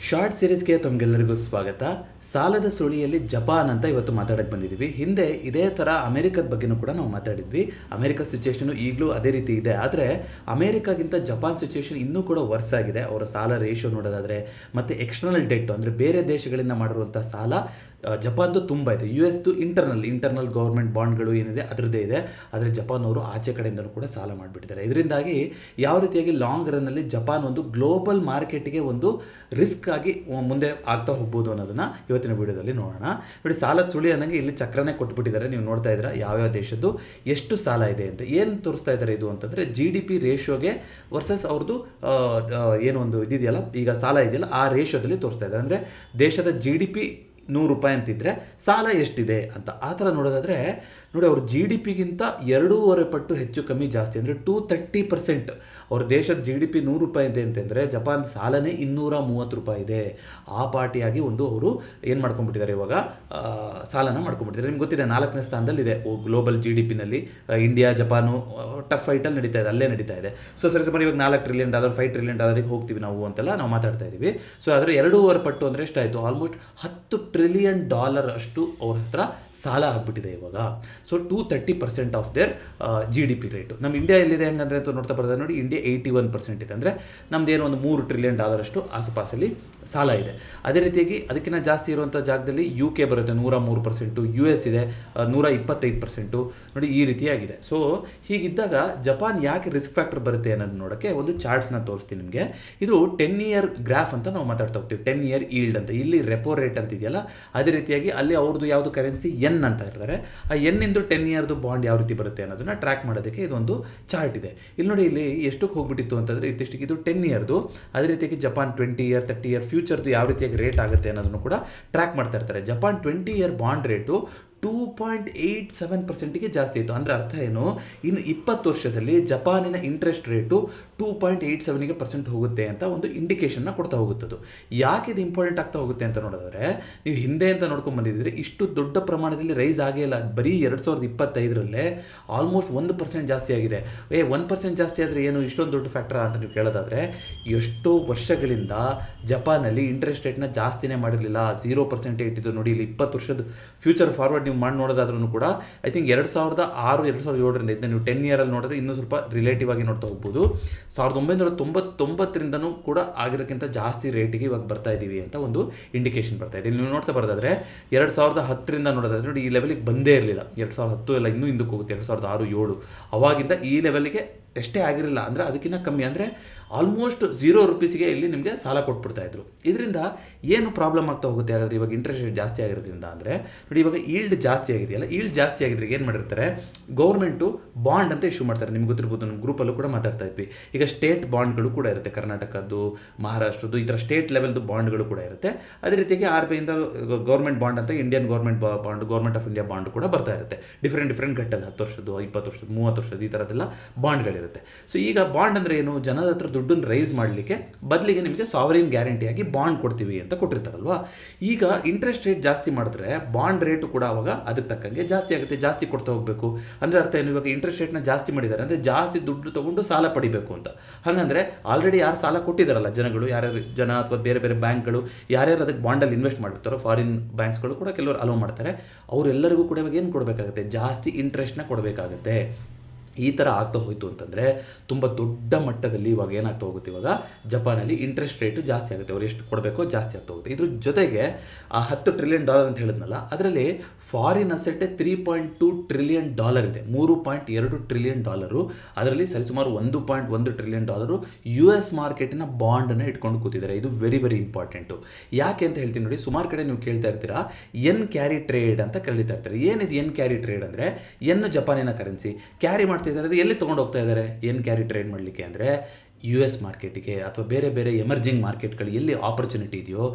Short ಸೀರೀಸ್ಗೆ ತಮಗೆಲ್ಲರಿಗೂ ಸ್ವಾಗತ. ಸಾಲದ ಸುಳಿಯಲ್ಲಿ ಜಪಾನ್ ಅಂತ ಇವತ್ತು ಮಾತಾಡಕ್ಕೆ ಬಂದಿದ್ದೀವಿ. ಹಿಂದೆ ಇದೇ ಥರ ಅಮೆರಿಕದ ಬಗ್ಗೆನೂ ಕೂಡ ನಾವು ಮಾತಾಡಿದ್ವಿ. ಅಮೆರಿಕ ಸಿಚುವೇಶನು ಈಗಲೂ ಅದೇ ರೀತಿ ಇದೆ. ಆದರೆ ಅಮೆರಿಕಾಗಿಂತ ಜಪಾನ್ ಸಿಚುವೇಶನ್ ಇನ್ನೂ ಕೂಡ ವರ್ಸ್ ಆಗಿದೆ. ಅವರ ಸಾಲ ರೇಷಿಯೋ ನೋಡೋದಾದರೆ ಮತ್ತು ಎಕ್ಸ್ಟರ್ನಲ್ ಡೆಟ್ ಅಂದರೆ ಬೇರೆ ದೇಶಗಳಿಂದ ಮಾಡಿರುವಂಥ ಸಾಲ ಜಪಾನ್ದು ತುಂಬ ಇದೆ. ಯು ಎಸ್ದು ಇಂಟರ್ನಲ್ ಗೌರ್ಮೆಂಟ್ ಬಾಂಡ್ಗಳು ಏನಿದೆ ಅದರದ್ದೇ ಇದೆ. ಆದರೆ ಜಪಾನ್ ಅವರು ಆಚೆ ಕಡೆಯಿಂದಲೂ ಕೂಡ ಸಾಲ ಮಾಡಿಬಿಟ್ಟಿದ್ದಾರೆ. ಇದರಿಂದಾಗಿ ಯಾವ ರೀತಿಯಾಗಿ ಲಾಂಗ್ ರನ್ನಲ್ಲಿ ಜಪಾನ್ ಒಂದು ಗ್ಲೋಬಲ್ ಮಾರ್ಕೆಟ್ಗೆ ಒಂದು ರಿಸ್ಕ್ ಆಗಿ ಮುಂದೆ ಆಗ್ತಾ ಹೋಗ್ಬೋದು ಅನ್ನೋದನ್ನು ಇವತ್ತಿನ ವಿಡಿಯೋದಲ್ಲಿ ನೋಡೋಣ. ನೋಡಿ, ಸಾಲದ ಸುಳಿ ಅನ್ನಂಗೆ ಇಲ್ಲಿ ಚಕ್ರನೇ ಕೊಟ್ಬಿಟ್ಟಿದ್ದಾರೆ. ನೀವು ನೋಡ್ತಾ ಇದ್ದೀರಾ ಯಾವ್ಯಾವ ದೇಶದ್ದು ಎಷ್ಟು ಸಾಲ ಇದೆ ಅಂತ. ಏನು ತೋರಿಸ್ತಾ ಇದ್ದಾರೆ ಇದು ಅಂತಂದರೆ GDP ರೇಷಿಯೋಗೆ ವರ್ಸಸ್ ಅವ್ರದ್ದು ಏನು ಒಂದು ಇದಿದೆಯಲ್ಲ, ಈಗ ಸಾಲ ಇದೆಯಲ್ಲ ಆ ರೇಷಿಯೋದಲ್ಲಿ ತೋರಿಸ್ತಾ ಇದ್ದಾರೆ. ಅಂದರೆ ದೇಶದ GDP 100 ರೂಪಾಯಿ ಅಂತಿದ್ರೆ ಸಾಲ ಎಷ್ಟಿದೆ ಅಂತ ಆ ಥರ ನೋಡೋದಾದರೆ ನೋಡಿ, ಅವ್ರ GDPಗಿಂತ 2.5 ಪಟ್ಟು ಹೆಚ್ಚು ಕಮ್ಮಿ ಜಾಸ್ತಿ, ಅಂದರೆ 230%. ಅವ್ರ ದೇಶದ GDP 100 ರೂಪಾಯಿ ಇದೆ ಅಂತಂದರೆ ಜಪಾನ್ ಸಾಲನೇ 230 ರೂಪಾಯಿ ಇದೆ. ಆ ಪಾರ್ಟಿಯಾಗಿ ಅವರು ಏನು ಮಾಡ್ಕೊಂಡ್ಬಿಟ್ಟಿದ್ದಾರೆ, ಇವಾಗ ಸಾಲನ ಮಾಡ್ಕೊಂಡ್ಬಿಟ್ಟಿದ್ದಾರೆ. ನಿಮ್ಗೆ ಗೊತ್ತಿದೆ 4ನೇ ಸ್ಥಾನದಲ್ಲಿದೆ ಗ್ಲೋಬಲ್ GDPನಲ್ಲಿ. ಇಂಡಿಯಾ ಜಪಾನು ಟಫ್ ಫೈಟಲ್ಲಿ ನಡೀತಾ ಇದೆ, ಅಲ್ಲೇ ನಡೀತಾ ಇದೆ. ಸೊ ಸರಿ ಸುಮಾರು ಇವಾಗ $4 ಟ್ರಿಲಿಯನ್ $5 ಟ್ರಿಲಿಯನ್ ಹೋಗ್ತೀವಿ ನಾವು ಅಂತೆಲ್ಲ ನಾವು ಮಾತಾಡ್ತಾ ಇದ್ದೀವಿ. ಸೊ ಅದರ 2.5 ಪಟ್ಟು ಅಂದರೆ ಎಷ್ಟಾಯಿತು, ಆಲ್ಮೋಸ್ಟ್ $10 ಟ್ರಿಲಿಯನ್ ಅಷ್ಟು ಅವ್ರ ಹತ್ರ ಸಾಲ ಆಗ್ಬಿಟ್ಟಿದೆ ಇವಾಗ. So 230% of their GDP rate. ನಮ್ಮ ಇಂಡಿಯಾ ಎಲ್ಲಿದೆ ಹೆಂಗಂದ್ರೆ ಅಂತ ನೋಡ್ತಾ ಬರೋದು ನೋಡಿ, ಇಂಡಿಯಾ 81% ಇದೆ. ಅಂದರೆ ನಮ್ದೇನು ಒಂದು $3 ಟ್ರಿಲಿಯನ್ ಅಷ್ಟು ಆಸುಪಾಸಲ್ಲಿ ಸಾಲ ಇದೆ. ಅದೇ ರೀತಿಯಾಗಿ ಅದಕ್ಕಿಂತ ಜಾಸ್ತಿ ಇರುವಂಥ ಜಾಗದಲ್ಲಿ UK ಬರುತ್ತೆ 103%, US ಇದೆ 125%. ನೋಡಿ ಈ ರೀತಿಯಾಗಿದೆ. ಸೊ ಹೀಗಿದ್ದಾಗ ಜಪಾನ್ ಯಾಕೆ ರಿಸ್ಕ್ ಫ್ಯಾಕ್ಟರ್ ಬರುತ್ತೆ ಅನ್ನೋದು ನೋಡೋಕ್ಕೆ ಒಂದು ಚಾರ್ಟ್ಸ್ನ ತೋರಿಸ್ತೀನಿ ನಿಮಗೆ. ಇದು 10 ಇಯರ್ ಗ್ರಾಫ್ ಅಂತ ನಾವು ಮಾತಾಡ್ತಾ ಹೋಗ್ತೀವಿ. 10 ಇಯರ್ ಈಲ್ಡ್ ಅಂತ. ಇಲ್ಲಿ ರೆಪೋ ರೇಟ್ ಅಂತ ಇದೆಯಲ್ಲ, ಅದೇ ರೀತಿಯಾಗಿ ಅಲ್ಲಿ ಅವ್ರದ್ದು ಯಾವುದು ಕರೆನ್ಸಿ ಎನ್ ಅಂತ ಇರ್ತಾರೆ. ಆ ಎನ್ನಿಂದು 10 ಇಯರ್ದು ಬಾಂಡ್ ಯಾವ ರೀತಿ ಬರುತ್ತೆ ಅನ್ನೋದನ್ನ ಟ್ರ್ಯಾಕ್ ಮಾಡೋದಕ್ಕೆ ಇದೊಂದು ಚಾರ್ಟ್ ಇದೆ. ಇಲ್ಲಿ ನೋಡಿ, ಇಲ್ಲಿ ಎಷ್ಟಕ್ಕೆ ಹೋಗ್ಬಿಟ್ಟಿತ್ತು ಅಂತಂದರೆ ಇದಿಷ್ಟಕ್ಕೆ ಇದು 10 ಇಯರ್ದು. ಅದೇ ರೀತಿಯಾಗಿ ಜಪಾನ್ 20 ಇಯರ್ 30 ಇಯರ್ ಫ್ಯೂಚರ್ದು ಯಾವ ರೀತಿಯಾಗಿ ರೇಟ್ ಆಗುತ್ತೆ ಅನ್ನೋದನ್ನು ಕೂಡ ಟ್ರ್ಯಾಕ್ ಮಾಡ್ತಾ ಇರ್ತಾರೆ. ಜಪಾನ್ 20 ಇಯರ್ ಬಾಂಡ್ ರೇಟು 2.87%ಗೆ ಜಾಸ್ತಿ ಇತ್ತು. ಅಂದರೆ ಅರ್ಥ ಏನು, ಇನ್ನು 20 ವರ್ಷದಲ್ಲಿ ಜಪಾನಿನ ಇಂಟ್ರೆಸ್ಟ್ ರೇಟು 2.87% ಹೋಗುತ್ತೆ ಅಂತ ಒಂದು ಇಂಡಿಕೇಶನ್ನ ಕೊಡ್ತಾ ಹೋಗುತ್ತದು. ಯಾಕೆ ಇದು ಇಂಪಾರ್ಟೆಂಟ್ ಆಗ್ತಾ ಹೋಗುತ್ತೆ ಅಂತ ನೋಡಿದ್ರೆ, ನೀವು ಹಿಂದೆ ಅಂತ ನೋಡ್ಕೊಂಡು ಬಂದಿದ್ರೆ ಇಷ್ಟು ದೊಡ್ಡ ಪ್ರಮಾಣದಲ್ಲಿ ರೈಸ್ ಆಗೇ ಇಲ್ಲ. ಬರೀ 2025ರಲ್ಲೇ ಆಲ್ಮೋಸ್ಟ್ 1% ಜಾಸ್ತಿ ಆಗಿದೆ. 1% ಜಾಸ್ತಿ ಆದರೆ ಏನು ಇಷ್ಟೊಂದು ದೊಡ್ಡ ಫ್ಯಾಕ್ಟರ್ ಅಂತ ನೀವು ಕೇಳೋದಾದರೆ, ಎಷ್ಟೋ ವರ್ಷಗಳಿಂದ ಜಪಾನಲ್ಲಿ ಇಂಟ್ರೆಸ್ಟ್ ರೇಟ್ನ ಜಾಸ್ತಿನೇ ಮಾಡಿರಲಿಲ್ಲ, 0% ಇಟ್ಟಿದ್ದು. ನೋಡಿ, ಇಲ್ಲಿ 20 ವರ್ಷದ ಫ್ಯೂಚರ್ ಫಾರ್ವರ್ಡ್ ನೀವು ಮಾಡಿ ನೋಡೋದಾದ್ರೂ ಕೂಡ ಐ ಥಿಂಕ್ 2006 2007ರಿಂದ ಇದನ್ನ ನೀವು 10 ಇಯರಲ್ಲಿ ನೋಡಿದ್ರೆ ಇನ್ನೂ ಸ್ವಲ್ಪ ರಿಲೇಟಿವ್ ಆಗಿ ನೋಡ್ತಾ ಹೋಗ್ಬೋದು. 1999ರಿಂದನೂ ಕೂಡ ಆಗಿರೋಕ್ಕಿಂತ ಜಾಸ್ತಿ ರೇಟಿಗೆ ಇವಾಗ ಬರ್ತಾ ಇದ್ದೀವಿ ಅಂತ ಒಂದು ಇಂಡಿಕೇಶನ್ ಬರ್ತಾ ಇದೆ. ನೀವು ನೋಡ್ತಾ ಬರೋದಾದರೆ 2010ರಿಂದ ನೋಡೋದಾದ್ರೆ ನೋಡಿ, ಈ ಲೆವೆಲಿಗೆ ಬಂದೇ ಇರಲಿಲ್ಲ. 2010 ಎಲ್ಲ ಇನ್ನೂ ಹಿಂದಕ್ಕೆ ಹೋಗುತ್ತೆ, 2006 7 ಅವಾಗಿಂದ ಈ ಲೆವೆಲ್ಗೆ ಟೆಸ್ಟೇ ಆಗಿರಲಿಲ್ಲ. ಅಂದರೆ ಅದಕ್ಕಿಂತ ಕಮ್ಮಿ, ಅಂದರೆ ಆಲ್ಮೋಸ್ಟ್ ₹0 ಇಲ್ಲಿ ನಿಮಗೆ ಸಾಲ ಕೊಟ್ಬಿಡ್ತಾ ಇದ್ರು. ಇದರಿಂದ ಏನು ಪ್ರಾಬ್ಲಮ್ ಆಗ್ತಾ ಹೋಗುತ್ತೆ ಹಾಗಾದರೆ ಇವಾಗ ಇಂಟ್ರೆಸ್ಟ್ ರೇಟ್ ಜಾಸ್ತಿ ಆಗಿರೋದ್ರಿಂದ ಅಂದರೆ ನೋಡಿ, ಇವಾಗ ಈಲ್ಡ್ ಜಾಸ್ತಿ ಆಗಿದೆಯಲ್ಲ, ಈಲ್ಡ್ ಜಾಸ್ತಿ ಆಗಿದ್ರೆ ಏನು ಮಾಡಿರ್ತಾರೆ, ಗೌರ್ಮೆಂಟು ಬಾಂಡ್ ಅಂತ ಇಶ್ಯೂ ಮಾಡ್ತಾರೆ. ನಿಮ್ಗೆ ಗೊತ್ತಿರ್ಬೋದು, ನಮ್ಮ ಗ್ರೂಪಲ್ಲೂ ಕೂಡ ಮಾತಾಡ್ತಾ ಇದ್ವಿ. ಈಗ ಸ್ಟೇಟ್ ಬಾಂಡ್ಗಳು ಕೂಡ ಇರುತ್ತೆ, ಕರ್ನಾಟಕದ್ದು, ಮಹಾರಾಷ್ಟ್ರದ್ದು, ಈ ಥರ ಸ್ಟೇಟ್ ಲೆವೆಲ್ದು ಬಾಂಡ್ಗಳು ಕೂಡ ಇರುತ್ತೆ. ಅದೇ ರೀತಿಯಾಗಿ RBIಯಿಂದ ಗೌರ್ಮೆಂಟ್ ಬಾಂಡ್ ಅಂತ Indian government bond, government of India bond ಕೂಡ ಬರ್ತಾ ಇರುತ್ತೆ. ಡಿಫ್ರೆಂಟ್ ಘಟ್ಟದ 10 ವರ್ಷದ್ದು 20 ವರ್ಷದ್ದು 30 ವರ್ಷದ್ದು ಈ ಥರದ್ದೆಲ್ಲ ಬಾಂಡ್ಗಳಿರುತ್ತೆ. ಸೊ ಈಗ ಬಾಂಡ್ ಅಂದರೆ ಏನು, ಜನದ ಹತ್ರ ದುಡ್ಡನ್ನು ರೈಸ್ ಮಾಡಲಿಕ್ಕೆ ಬದಲಿಗೆ ನಿಮಗೆ ಸಾವರಿನ್ ಗ್ಯಾರಂಟಿಯಾಗಿ ಬಾಂಡ್ ಕೊಡ್ತೀವಿ ಅಂತ ಕೊಟ್ಟಿರ್ತಾರಲ್ವಾ. ಈಗ ಇಂಟ್ರೆಸ್ಟ್ ರೇಟ್ ಜಾಸ್ತಿ ಮಾಡಿದ್ರೆ ಬಾಂಡ್ ರೇಟು ಕೂಡ ಅವಾಗ ಅದಕ್ಕೆ ತಕ್ಕಂಗೆ ಜಾಸ್ತಿ ಆಗುತ್ತೆ, ಜಾಸ್ತಿ ಕೊಡ್ತಾ ಹೋಗಬೇಕು. ಅಂದರೆ ಅರ್ಥ ಏನು, ಇವಾಗ ಇಂಟ್ರೆಸ್ಟ್ ರೇಟ್ನ ಜಾಸ್ತಿ ಮಾಡಿದ್ದಾರೆ ಅಂದರೆ ಜಾಸ್ತಿ ದುಡ್ಡು ತೊಗೊಂಡು ಸಾಲ ಪಡಿಬೇಕು ಅಂತ. ಹಾಗಂದರೆ ಆಲ್ರೆಡಿ ಯಾರು ಸಾಲ ಕೊಟ್ಟಿದ್ದಾರಲ್ಲ ಜನಗಳು, ಯಾರ್ಯಾರು ಜನ ಅಥವಾ ಬೇರೆ ಬೇರೆ ಬ್ಯಾಂಕ್ಗಳು ಯಾರ್ಯಾರು ಅದಕ್ಕೆ ಬಾಂಡಲ್ಲಿ ಇನ್ವೆಸ್ಟ್ ಮಾಡಿರ್ತಾರೋ, ಫಾರಿನ್ ಬ್ಯಾಂಕ್ಸ್ಗಳು ಕೂಡ ಕೆಲವರು ಅಲೋ ಮಾಡ್ತಾರೆ, ಅವರೆಲ್ಲರಿಗೂ ಕೂಡ ಇವಾಗ ಏನು ಕೊಡಬೇಕಾಗುತ್ತೆ, ಜಾಸ್ತಿ ಇಂಟ್ರೆಸ್ಟ್ನ ಕೊಡಬೇಕಾಗುತ್ತೆ. ಈ ಥರ ಆಗ್ತಾ ಹೋಯಿತು ಅಂತಂದರೆ ತುಂಬ ದೊಡ್ಡ ಮಟ್ಟದಲ್ಲಿ ಇವಾಗ ಏನಾಗ್ತಾ ಹೋಗುತ್ತೆ, ಇವಾಗ ಜಪಾನಲ್ಲಿ ಇಂಟ್ರೆಸ್ಟ್ ರೇಟು ಜಾಸ್ತಿ ಆಗುತ್ತೆ. ಅವ್ರು ಎಷ್ಟು ಕೊಡಬೇಕೋ ಜಾಸ್ತಿ ಆಗ್ತಾ ಹೋಗುತ್ತೆ. ಇದ್ರ ಜೊತೆಗೆ ಆ $10 ಟ್ರಿಲಿಯನ್ ಅಂತ ಹೇಳಿದ್ನಲ್ಲ, ಅದರಲ್ಲಿ ಫಾರಿನ್ ಅಸೆಟ್ಟೇ $3.2 ಟ್ರಿಲಿಯನ್ ಇದೆ. $3.2 ಟ್ರಿಲಿಯನ್. ಅದರಲ್ಲಿ ಸರಿಸುಮಾರು $1.1 ಟ್ರಿಲಿಯನ್ US ಮಾರ್ಕೆಟಿನ ಬಾಂಡನ್ನು ಇಟ್ಕೊಂಡು ಕೂತಿದ್ದಾರೆ. ಇದು ವೆರಿ ವೆರಿ ಇಂಪಾರ್ಟೆಂಟು. ಯಾಕೆ ಅಂತ ಹೇಳ್ತೀನಿ ನೋಡಿ, ಸುಮಾರು ಕಡೆ ನೀವು ಕೇಳ್ತಾ ಇರ್ತೀರಾ ಎನ್ ಕ್ಯಾರಿ ಟ್ರೇಡ್ ಅಂತ ಕರೀತಾ ಇರ್ತಾರೆ. ಏನಿದೆ ಎನ್ ಕ್ಯಾರಿ ಟ್ರೇಡ್ ಅಂದರೆ, ಎನ್ ಜಪಾನಿನ ಕರೆನ್ಸಿ ಕ್ಯಾರಿ ಮಾಡ್ತಾ ಇದ್ದಾರೆ, ಎಲ್ಲಿ ತೊಗೊಂಡು ಹೋಗ್ತಾ ಇದ್ದಾರೆ ಏನು ಕ್ಯಾರಿ ಟ್ರೇಡ್ ಮಾಡಲಿಕ್ಕೆ ಅಂದರೆ US ಮಾರ್ಕೆಟಿಗೆ ಅಥವಾ ಬೇರೆ ಬೇರೆ ಎಮರ್ಜಿಂಗ್ ಮಾರ್ಕೆಟ್ಗಳು ಎಲ್ಲಿ ಆಪರ್ಚುನಿಟಿ ಇದೆಯೋ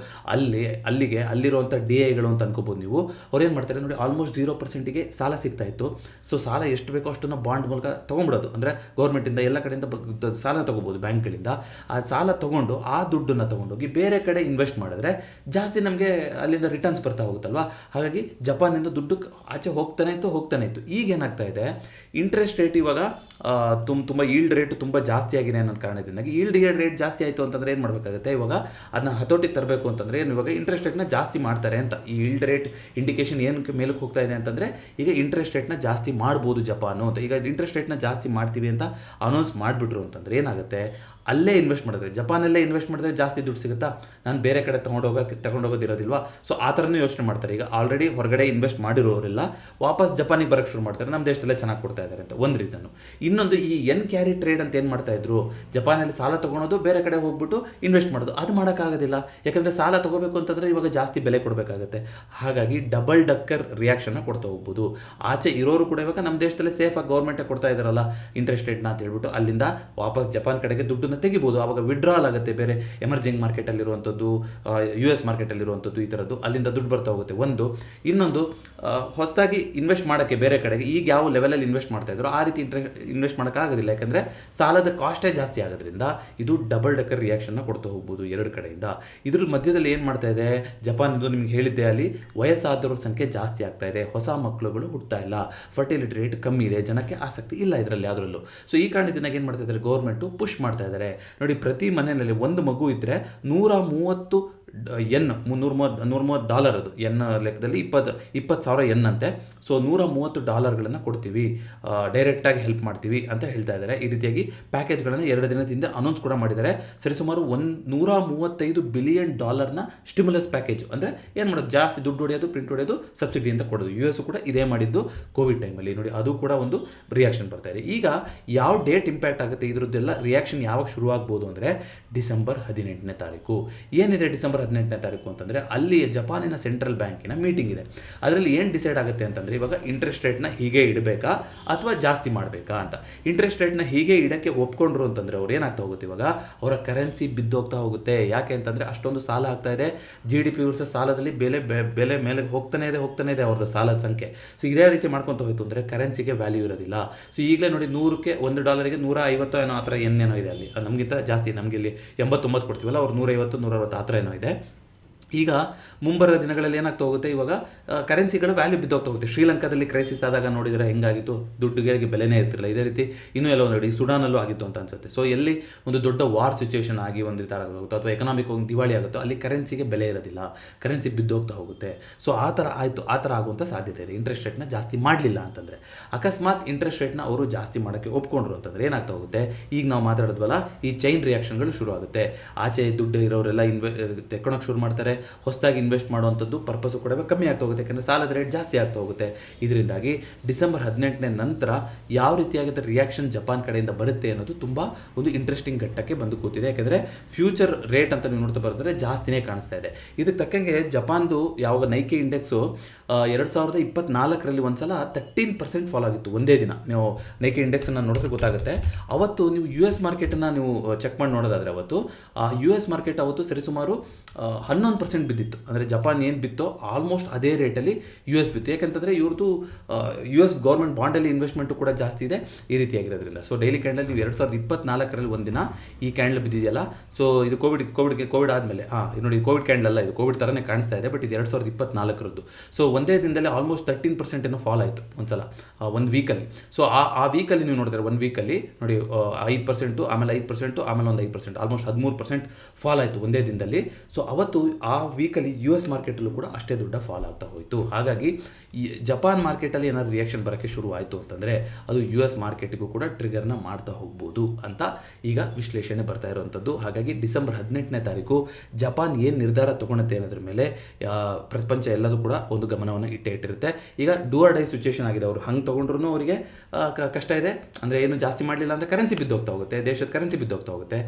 ಅಲ್ಲಿಗೆ ಅಲ್ಲಿರುವಂಥ DIಗಳು ಅಂತ ಅನ್ಕೋಬೋದು ನೀವು. ಅವ್ರು ಏನು ಮಾಡ್ತಾರೆ ನೋಡಿ, ಆಲ್ಮೋಸ್ಟ್ 0%ಗೆ ಸಾಲ ಸಿಗ್ತಾ ಇತ್ತು. ಸೊ ಸಾಲ ಎಷ್ಟು ಬೇಕೋ ಅಷ್ಟನ್ನು ಬಾಂಡ್ ಮೂಲಕ ತೊಗೊಂಡ್ಬಿಡೋದು. ಅಂದರೆ ಗೌರ್ಮೆಂಟಿಂದ ಎಲ್ಲ ಕಡೆಯಿಂದ ಸಾಲ ತೊಗೋಬೋದು, ಬ್ಯಾಂಕ್ಗಳಿಂದ. ಆ ಸಾಲ ತೊಗೊಂಡು ಆ ದುಡ್ಡನ್ನು ತೊಗೊಂಡೋಗಿ ಬೇರೆ ಕಡೆ ಇನ್ವೆಸ್ಟ್ ಮಾಡಿದ್ರೆ ಜಾಸ್ತಿ ನಮಗೆ ಅಲ್ಲಿಂದ ರಿಟರ್ನ್ಸ್ ಬರ್ತಾ ಹೋಗುತ್ತಲ್ವ. ಹಾಗಾಗಿ ಜಪಾನಿಂದ ದುಡ್ಡು ಆಚೆ ಹೋಗ್ತಾನೆ ಇತ್ತು. ಈಗ ಏನಾಗ್ತಾ ಇದೆ, ಇಂಟ್ರೆಸ್ಟ್ ರೇಟ್ ಇವಾಗ ತುಂಬ ಈಲ್ಡ್ ರೇಟು ತುಂಬ ಜಾಸ್ತಿ ಆಗಿದೆ ಅನ್ನೋ ಕಾರಣ ಕಾರಣದಿಂದಾಗಿ ಈಲ್ಡ್ ರೇಟ್ ಜಾಸ್ತಿ ಆಯಿತು ಅಂತಂದರೆ ಏನು ಮಾಡಬೇಕಾಗುತ್ತೆ, ಇವಾಗ ಅದನ್ನ ಹತೋಟಿಗೆ ತರಬೇಕು ಅಂತಂದರೆ ಏನು, ಇವಾಗ ಇಂಟ್ರೆಸ್ಟ್ ರೇಟ್ನ ಜಾಸ್ತಿ ಮಾಡ್ತಾರೆ ಅಂತ. ಈ ಈಲ್ಡ್ ರೇಟ್ ಇಂಡಿಕೇಶನ್ ಏನಕ್ಕೆ ಮೇಲಕ್ಕೆ ಹೋಗ್ತಾ ಇದೆ ಅಂತಂದರೆ ಈಗ ಇಂಟ್ರೆಸ್ಟ್ ರೇಟ್ನ ಜಾಸ್ತಿ ಮಾಡ್ಬೋದು ಜಪಾನು ಅಂತ. ಈಗ ಇಂಟ್ರೆಸ್ಟ್ ರೇಟ್ನ ಜಾಸ್ತಿ ಮಾಡ್ತೀವಿ ಅಂತ ಅನೌನ್ಸ್ ಮಾಡಿಬಿಟ್ರು ಅಂತಂದರೆ ಏನಾಗುತ್ತೆ, ಅಲ್ಲೇ ಇನ್ವೆಸ್ಟ್ ಮಾಡಿದ್ರೆ, ಜಪಾನಲ್ಲೇ ಇನ್ವೆಸ್ಟ್ ಮಾಡಿದ್ರೆ ಜಾಸ್ತಿ ದುಡ್ಡು ಸಿಗುತ್ತಾ, ನಾನು ಬೇರೆ ಕಡೆ ತಗೊಂಡೋಗೋದಿರೋದಿಲ್ವಾ. ಸೊ ಆ ಥರನೂ ಯೋಚನೆ ಮಾಡ್ತಾರೆ. ಈಗ ಆಲ್ರೆಡಿ ಹೊರಗಡೆ ಇನ್ವೆಸ್ಟ್ ಮಾಡಿರೋರೆಲ್ಲ ವಾಪಸ್ ಜಪಾನಿಗೆ ಬರೋಕ್ಕೆ ಶುರು ಮಾಡ್ತಾರೆ, ನಮ್ಮ ದೇಶದಲ್ಲೇ ಚೆನ್ನಾಗಿ ಕೊಡ್ತಾ ಇದ್ದಾರೆ ಅಂತ ಒಂದು ರೀಸನ್ನು. ಇನ್ನೊಂದು ಈ ಎನ್ ಕ್ಯಾರಿ ಟ್ರೇಡ್ ಅಂತ ಏನು ಮಾಡ್ತಾ ಇದ್ರು, ಜಪಾನಲ್ಲಿ ಸಾಲ ತೊಗೊಳೋದು, ಬೇರೆ ಕಡೆ ಹೋಗ್ಬಿಟ್ಟು ಇನ್ವೆಸ್ಟ್ ಮಾಡೋದು, ಅದು ಮಾಡೋಕ್ಕಾಗೋದಿಲ್ಲ. ಯಾಕಂದರೆ ಸಾಲ ತೊಗೋಬೇಕು ಅಂತಂದರೆ ಇವಾಗ ಜಾಸ್ತಿ ಬೆಲೆ ಕೊಡಬೇಕಾಗುತ್ತೆ. ಹಾಗಾಗಿ ಡಬಲ್ ಡಕ್ಕರ್ ರಿಯಾಕ್ಷನ್ನ ಕೊಡ್ತಾ ಹೋಗ್ಬೋದು. ಆಚೆ ಇರೋರು ಕೂಡ ಇವಾಗ ನಮ್ಮ ದೇಶದಲ್ಲೇ ಸೇಫಾಗಿ ಗೌರ್ಮೆಂಟೇ ಕೊಡ್ತಾ ಇದ್ದಾರಲ್ಲ ಇಂಟ್ರೆಸ್ಟ್ ರೇಟ್ನ ಅಂತ ಹೇಳ್ಬಿಟ್ಟು ಅಲ್ಲಿಂದ ವಾಪಸ್ ಜಪಾನ್ ಕಡೆಗೆ ದುಡ್ಡನ್ನು ತೆಗಿಬೋದು. ಆವಾಗ ವಿಡ್ರಾಲ್ ಆಗುತ್ತೆ ಬೇರೆ ಎಮರ್ಜಿಂಗ್ ಮಾರ್ಕೆಟಲ್ಲಿರುವಂಥದ್ದು, US ಮಾರ್ಕೆಟಲ್ಲಿರುವಂಥದ್ದು, ಈ ಥರದ್ದು ಅಲ್ಲಿಂದ ದುಡ್ಡು ಬರ್ತಾ ಹೋಗುತ್ತೆ ಒಂದು. ಇನ್ನೊಂದು ಹೊಸದಾಗಿ ಇನ್ವೆಸ್ಟ್ ಮಾಡೋಕ್ಕೆ ಬೇರೆ ಕಡೆಗೆ ಈಗ ಯಾವ ಲೆವೆಲಲ್ಲಿ ಇನ್ವೆಸ್ಟ್ ಮಾಡ್ತಾ ಇದ್ರು ಆ ರೀತಿ ಇನ್ವೆಸ್ಟ್ ಮಾಡೋಕ್ಕಾಗೋದಿಲ್ಲ. ಯಾಕಂದರೆ ಸಾಲದ ಕಾಸ್ಟೇ ಜಾಸ್ತಿ ಆಗೋದ್ರಿಂದ ಇದು ಡಬಲ್ ಡಕ್ಕರ್ ರಿಯಾಕ್ಷನ್ನ ಕೊಡ್ತಾ ಹೋಗ್ಬೋದು ಎರಡು ಕಡೆಯಿಂದ. ಇದ್ರ ಮಧ್ಯದಲ್ಲಿ ಏನು ಮಾಡ್ತಾ ಇದೆ ಜಪಾನ್, ಇದು ನಿಮ್ಗೆ ಹೇಳಿದ್ದೆ, ಅಲ್ಲಿ ವಯಸ್ಸಾದವ್ರ ಸಂಖ್ಯೆ ಜಾಸ್ತಿ ಆಗ್ತಾ ಇದೆ, ಹೊಸ ಮಕ್ಕಳುಗಳು ಹುಟ್ಟುತ್ತಾ ಇಲ್ಲ, ಫರ್ಟಿಲಿಟಿ ರೇಟ್ ಕಮ್ಮಿ ಇದೆ, ಜನಕ್ಕೆ ಆಸಕ್ತಿ ಇಲ್ಲ ಇದರಲ್ಲಿ ಯಾವುದರಲ್ಲೂ. ಸೊ ಈ ಕಾರಣದಿಂದ ಏನು ಮಾಡ್ತಾ ಇದ್ದಾರೆ, ಗೌರ್ಮೆಂಟು ಪುಷ್ ಮಾಡ್ತಾ ಇದ್ದಾರೆ. ನೋಡಿ, ಪ್ರತಿ ಮನೆಯಲ್ಲಿ ಒಂದು ಮಗು ಇದ್ದರೆ $130 $130 ಅದು ಎನ್ ಲೆಕ್ಕದಲ್ಲಿ 20,000 ಎನ್ ಅಂತೆ. ಸೊ $130 ಕೊಡ್ತೀವಿ, ಡೈರೆಕ್ಟಾಗಿ ಹೆಲ್ಪ್ ಮಾಡ್ತೀವಿ ಅಂತ ಹೇಳ್ತಾ ಇದ್ದಾರೆ. ಈ ರೀತಿಯಾಗಿ ಪ್ಯಾಕೇಜ್ಗಳನ್ನು 2 ದಿನದ ಹಿಂದೆ ಅನೌನ್ಸ್ ಕೂಡ ಮಾಡಿದ್ದಾರೆ. ಸರಿಸುಮಾರು $135 ಬಿಲಿಯನ್ ಸ್ಟಿಮ್ಯುಲಸ್ ಪ್ಯಾಕೇಜ್. ಅಂದರೆ ಏನು ಮಾಡೋದು, ಜಾಸ್ತಿ ದುಡ್ಡು ಹೊಡೆಯೋದು, ಪ್ರಿಂಟ್ ಹೊಡೆಯೋದು, ಸಬ್ಸಿಡಿ ಅಂತ ಕೊಡೋದು. US ಕೂಡ ಇದೇ ಮಾಡಿದ್ದು ಕೋವಿಡ್ ಟೈಮಲ್ಲಿ. ನೋಡಿ, ಅದು ಕೂಡ ಒಂದು ರಿಯಾಕ್ಷನ್ ಬರ್ತಾ ಇದೆ. ಈಗ ಯಾವ ಡೇಟ್ ಇಂಪ್ಯಾಕ್ಟ್ ಆಗುತ್ತೆ, ಇದರದ್ದೆಲ್ಲ ರಿಯಾಕ್ಷನ್ ಯಾವಾಗ ಶುರುವಾಗ್ಬೋದು ಅಂದರೆ ಡಿಸೆಂಬರ್ 18ನೇ ತಾರೀಕು. ಏನಿದೆ ಡಿಸೆಂಬರ್ 18ನೇ ತಾರೀಕು ಅಂತಂದರೆ ಅಲ್ಲಿ ಜಪಾನಿನ ಸೆಂಟ್ರಲ್ ಬ್ಯಾಂಕಿನ ಮೀಟಿಂಗ್ ಇದೆ. ಅದರಲ್ಲಿ ಏನು ಡಿಸೈಡ್ ಆಗುತ್ತೆ ಅಂತಂದರೆ ಇವಾಗ ಇಂಟ್ರೆಸ್ಟ್ ರೇಟ್ನ ಹೀಗೆ ಇಡಬೇಕಾ ಅಥವಾ ಜಾಸ್ತಿ ಮಾಡಬೇಕಾ ಅಂತ. ಇಂಟ್ರೆಸ್ಟ್ ರೇಟ್ನ ಹೀಗೆ ಇಡೋಕ್ಕೆ ಒಪ್ಕೊಂಡ್ರು ಅಂತಂದರೆ ಅವ್ರು ಏನಾಗ್ತಾ ಹೋಗುತ್ತೆ, ಇವಾಗ ಅವರ ಕರೆನ್ಸಿ ಬಿದ್ದೋಗ್ತಾ ಹೋಗುತ್ತೆ. ಯಾಕೆ ಅಂತಂದರೆ ಅಷ್ಟೊಂದು ಸಾಲ ಆಗ್ತಾ ಇದೆ, GDP ವರ್ಸಸ್ ಸಾಲದಲ್ಲಿ ಬೆಲೆ ಮೇಲೆ ಹೋಗ್ತಾನೆ ಇದೆ ಅವ್ರದ್ದು ಸಾಲದ ಸಂಖ್ಯೆ. ಸೊ ಇದೇ ರೀತಿ ಮಾಡ್ಕೊತ ಹೋಯ್ತು ಅಂದರೆ ಕರೆನ್ಸಿಗೆ ವ್ಯಾಲ್ಯೂ ಇರೋದಿಲ್ಲ. ಸೊ ಈಗಲೇ ನೋಡಿ, $100ಕ್ಕೆ $1ಗೆ 150 ಏನೋ ಆ ಥರ ಏನೇನೋ ಇದೆ ಅಲ್ಲಿ, ನಮಗಿಂತ ಜಾಸ್ತಿ, ನಮಗೆ ಇಲ್ಲಿ 89 ಕೊಡ್ತೀವಲ್ಲ, ಅವ್ರು 150 160 ಆ ಥರ ಏನೋ ಇದೆ. ಈಗ ಮುಂಬರುವ ದಿನಗಳಲ್ಲಿ ಏನಾಗ್ತಾ ಹೋಗುತ್ತೆ, ಇವಾಗ ಕರೆನ್ಸಿಗಳ ವ್ಯಾಲ್ಯೂ ಬಿದ್ದೋಗ್ತಾ ಹೋಗುತ್ತೆ. ಶ್ರೀಲಂಕಾದಲ್ಲಿ ಕ್ರೈಸಿಸ್ ಆದಾಗ ನೋಡಿದರೆ ಹೆಂಗಾಗಿತ್ತು, ದುಡ್ಡುಗಳಿಗೆ ಬೆಲೆನೇ ಇರ್ತಿರಲಿಲ್ಲ. ಇದೇ ರೀತಿ ಇನ್ನೂ ಎಲ್ಲ ನೋಡಿ, ಸುಡಾನಲ್ಲೂ ಆಗಿತ್ತು ಅಂತ ಅನ್ಸುತ್ತೆ. ಸೊ ಎಲ್ಲಿ ಒಂದು ದೊಡ್ಡ ವಾರ್ ಸಿಚುವೇಶನ್ ಆಗಿ ಒಂದು ಥರ ಆಗುತ್ತೋ ಅಥವಾ ಎಕನಾಮಿಕ್ ಒಂದು ದಿವಾಳಿ ಆಗುತ್ತೋ ಅಲ್ಲಿ ಕರೆನ್ಸಿಗೆ ಬೆಲೆ ಇರೋದಿಲ್ಲ, ಕರೆನ್ಸಿ ಬಿದ್ದೋಗ್ತಾ ಹೋಗುತ್ತೆ. ಸೊ ಆ ಥರ ಆಗುವಂಥ ಸಾಧ್ಯತೆ ಇದೆ. ಇಂಟ್ರೆಸ್ಟ್ ರೇಟ್ನ ಜಾಸ್ತಿ ಮಾಡಲಿಲ್ಲ ಅಂತಂದರೆ. ಅಕಸ್ಮಾತ್ ಇಂಟ್ರೆಸ್ಟ್ ರೇಟ್ನ ಅವರು ಜಾಸ್ತಿ ಮಾಡೋಕ್ಕೆ ಒಪ್ಕೊಂಡ್ರು ಅಂತಂದರೆ ಏನಾಗ್ತಾ ಹೋಗುತ್ತೆ, ಈಗ ನಾವು ಮಾತಾಡೋದ್ವಲ್ಲ, ಈ ಚೈನ್ ರಿಯಾಕ್ಷನ್ಗಳು ಶುರು ಆಗುತ್ತೆ. ಆಚೆ ದುಡ್ಡು ಇರೋರೆಲ್ಲ ತೆಕ್ಕೊಳಕ್ಕೆ ಶುರು ಮಾಡ್ತಾರೆ, ಹೊಸದಾಗಿ ಇನ್ವೆಸ್ಟ್ ಮಾಡುವಂಥದ್ದು ಪರ್ಪಸ್ಸು ಕೂಡ ಕಮ್ಮಿ ಆಗ್ತಾ ಹೋಗುತ್ತೆ, ಯಾಕಂದರೆ ಸಾಲದ ರೇಟ್ ಜಾಸ್ತಿ ಆಗ್ತಾ ಹೋಗುತ್ತೆ. ಇದರಿಂದಾಗಿ ಡಿಸೆಂಬರ್ 18ನೇ ನಂತರ ಯಾವ ರೀತಿಯಾಗಿದ್ದ ರಿಯಾಕ್ಷನ್ ಜಪಾನ್ ಕಡೆಯಿಂದ ಬರುತ್ತೆ ಅನ್ನೋದು ತುಂಬ ಒಂದು ಇಂಟ್ರೆಸ್ಟಿಂಗ್ ಘಟ್ಟಕ್ಕೆ ಬಂದು ಕೂತಿದೆ. ಯಾಕೆಂದರೆ ಫ್ಯೂಚರ್ ರೇಟ್ ಅಂತ ನೀವು ನೋಡ್ತಾ ಬರೆದ್ರೆ ಜಾಸ್ತಿನೇ ಕಾಣಿಸ್ತಾ ಇದೆ. ಇದಕ್ಕೆ ತಕ್ಕಂಗೆ ಜಪಾನ್ದು ಯಾವಾಗ ನೈಕೆ ಇಂಡೆಕ್ಸು 2024ರಲ್ಲಿ ಒಂದ್ಸಲ 13% ಫಾಲ್ ಆಗಿತ್ತು ಒಂದೇ ದಿನ. ನೀವು ನೈಕೆ ಇಂಡೆಕ್ಸನ್ನು ನೋಡಿದ್ರೆ ಗೊತ್ತಾಗುತ್ತೆ. ಅವತ್ತು ನೀವು US ಮಾರ್ಕೆಟನ್ನು ನೀವು ಚೆಕ್ ಮಾಡಿ ನೋಡೋದಾದರೆ ಅವತ್ತು US ಮಾರ್ಕೆಟ್ ಅವತ್ತು ಸರಿಸುಮಾರು 11% ಬಿದ್ದಿತ್ತು. ಅಂದರೆ ಜಪಾನ್ ಏನು ಬಿತ್ತೋ ಆಲ್ಮೋಸ್ಟ್ ಅದೇ ರೇಟಲ್ಲಿ US ಬಿತ್ತು. ಯಾಕಂತಂದರೆ ಇವ್ರದ್ದು US ಗೌರ್ಮೆಂಟ್ ಬಾಂಡಲ್ಲಿ ಇನ್ವೆಸ್ಟ್ಮೆಂಟು ಕೂಡ ಜಾಸ್ತಿ ಇದೆ ಈ ರೀತಿಯಾಗಿರೋದ್ರಿಂದ. ಸೊ ಡೈಲಿ ಕ್ಯಾಂಡಲ್ ನೀವು 2024ರಲ್ಲಿ ಒಂದಿನ ಈ ಕ್ಯಾಂಡಲ್ ಬಿದ್ದಿದೆಯಲ್ಲ, ಸೊ ಇದು ಕೋವಿಡ್ ಆದಮೇಲೆ ನೋಡಿ, ಕೋವಿಡ್ ಕ್ಯಾಂಡಲ್ ಅಲ್ಲ, ಇದು ಕೋವಿಡ್ ಥರನೇ ಕಾಣಿಸ್ತಾ ಇದೆ, ಬಟ್ ಇದು 2024ರದ್ದು. ಸೊ ಒಂದೇ ದಿನದಲ್ಲಿ ಆಲ್ಮೋಸ್ಟ್ 13% ಏನೋ ಫಾಲ್ ಆಯಿತು ಒಂದ್ಸಲ ಒಂದು ವೀಕಲ್ಲಿ. ಸೊ ಆ ವೀಕಲ್ಲಿ ನೀವು ನೋಡಿದ್ರೆ ಒಂದು ವೀಕಲ್ಲಿ ನೋಡಿ 5%, ಆಮೇಲೆ 5%, ಆಮೇಲೆ ಒಂದು 5%, ಆಲ್ಮೋಸ್ಟ್ 13% ಫಾಲ್ ಆಯಿತು ಒಂದೇ ದಿನದಲ್ಲಿ. ಸೊ ಅವತ್ತು ಆ ವೀಕಲ್ಲಿ US ಮಾರ್ಕೆಟಲ್ಲೂ ಕೂಡ ಅಷ್ಟೇ ದೊಡ್ಡ ಫಾಲ್ ಆಗ್ತಾ ಹೋಯಿತು. ಹಾಗಾಗಿ ಈ ಜಪಾನ್ ಮಾರ್ಕೆಟಲ್ಲಿ ಏನಾದರೂ ರಿಯಾಕ್ಷನ್ ಬರೋಕ್ಕೆ ಶುರು ಆಯಿತು ಅಂತಂದರೆ ಅದು US ಮಾರ್ಕೆಟಿಗೂ ಕೂಡ ಟ್ರಿಗರ್ನ ಮಾಡ್ತಾ ಹೋಗ್ಬೋದು ಅಂತ ಈಗ ವಿಶ್ಲೇಷಣೆ ಬರ್ತಾ ಇರುವಂಥದ್ದು. ಹಾಗಾಗಿ ಡಿಸೆಂಬರ್ 18ನೇ ತಾರೀಕು ಜಪಾನ್ ಏನು ನಿರ್ಧಾರ ತೊಗೊಳುತ್ತೆ ಅನ್ನೋದ್ರ ಮೇಲೆ ಪ್ರಪಂಚ ಎಲ್ಲದೂ ಕೂಡ ಒಂದು ಗಮನವನ್ನು ಇಟ್ಟಿರುತ್ತೆ. ಈಗ ಡೂ ಆರ್ ಡೈ ಸಿಚುವೇಶನ್ ಆಗಿದೆ. ಅವರು ಹಂಗೆ ತೊಗೊಂಡ್ರೂ ಅವರಿಗೆ ಕಷ್ಟ ಇದೆ. ಅಂದರೆ ಏನು ಜಾಸ್ತಿ ಮಾಡಲಿಲ್ಲ ಅಂದರೆ ಕರೆನ್ಸಿ ಬಿದ್ದೋಗ್ತಾ ಹೋಗುತ್ತೆ, ದೇಶದ ಕರೆನ್ಸಿ ಬಿದ್ದೋಗ್ತಾ ಹೋಗುತ್ತೆ.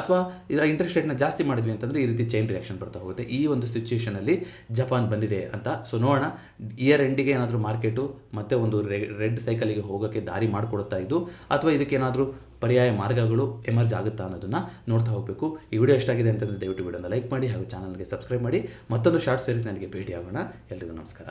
ಅಥವಾ ಇದರ ಇಂಟ್ರೆಸ್ಟ್ ರೇಟ್ನ ಜಾಸ್ತಿ ಮಾಡಿದ್ವಿ ಅಂತಂದರೆ ಈ ರೀತಿ ಚೈನ್ ರಿಯಾಕ್ಷನ್ ಬರ್ತಾ ಹೋಗುತ್ತೆ. ಈ ಒಂದು ಸಿಚುವೇಷನಲ್ಲಿ ಜಪಾನ್ ಬಂದಿದೆ ಅಂತ. ಸೊ ನೋಡೋಣ, ಇಯರ್ ಎಂಡಿಗೆ ಏನಾದರೂ ಮಾರ್ಕೆಟು ಮತ್ತೆ ಒಂದು ರೆಡ್ ಸೈಕಲಿಗೆ ಹೋಗೋಕ್ಕೆ ದಾರಿ ಮಾಡಿಕೊಡುತ್ತಾ ಇದು, ಅಥವಾ ಇದಕ್ಕೇನಾದರೂ ಪರ್ಯಾಯ ಮಾರ್ಗಗಳು ಎಮರ್ಜ್ ಆಗುತ್ತಾ ಅನ್ನೋದನ್ನು ನೋಡ್ತಾ ಹೋಗಬೇಕು. ಈ ವಿಡಿಯೋ ಎಷ್ಟಾಗಿದೆ ಅಂತಂದರೆ ದಯವಿಟ್ಟು ವಿಡಿಯೋನ ಲೈಕ್ ಮಾಡಿ ಹಾಗೂ ಚಾನಲ್ಗೆ ಸಬ್ಸ್ಕ್ರೈಬ್ ಮಾಡಿ. ಮತ್ತೊಂದು ಶಾರ್ಟ್ ಸೀರೀಸ್ ನನಗೆ ಭೇಟಿ ಆಗೋಣ. ಎಲ್ರಿಗೂ ನಮಸ್ಕಾರ.